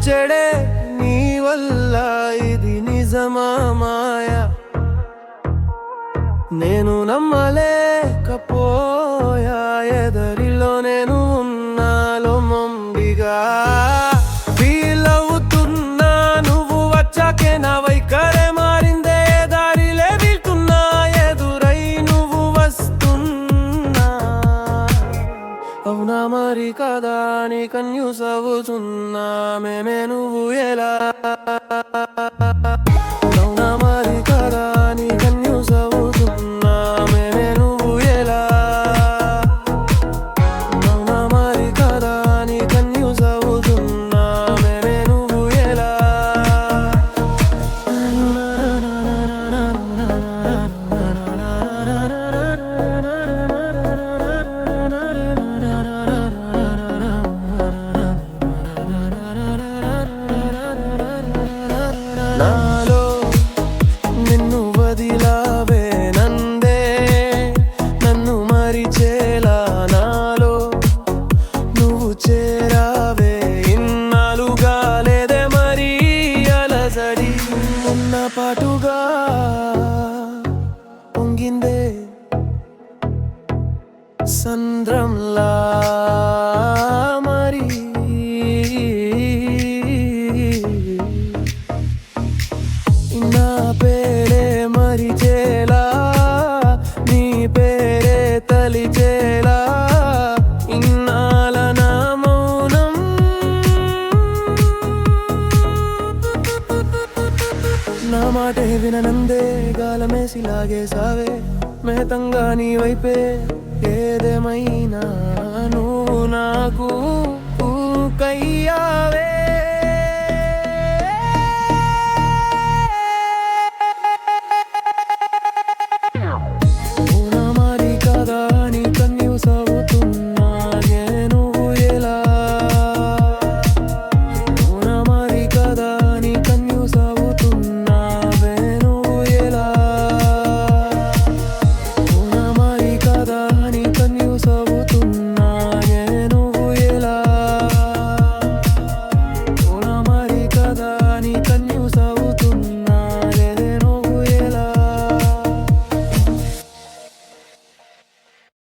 చెడే నీ వల్ల ఇది నిజమా మాయా నేను నమ్మలేకపోయా ఎదరిలో నేను ఉన్నాలో మొండిగా ఫీల్ అవుతున్నా నువ్వు వచ్చాకే నా వైఖరే మారిందే దారిలే వెళ్తున్నా ఎదురై నువ్వు వస్తున్నా అవునా మరి కదా నీ కన్యూస్ అవుతున్నా మేమే నువ్వు ఎలా అవునా మరి కదా నీ కన్యూస్ అవుతున్నా మేమే నువ్వు ఎలా అవునా మరి కదా నీ కన్యూస్ అవుతున్నా మేమే నువ్వు ఎలా నాలో నిన్ను వదిలావే నందే నన్ను మరిచేలా నాలో నువ్వు చేరావే ఇన్నాళ్ళుగా లేదే మరి అలజడి ఉన్న పాటుగా పొంగిందే సంద్రంలా మరి నా పేరే మరిచేలా నీ పేరే తలిచేలా ఇన్నాళ్ళ నా మౌనం నా మాటే విననందే గాలమేసి లాగేసావే మేతంగా నీ వైపే ఏదేమైనా నువ్వు నాకు కయ్యావే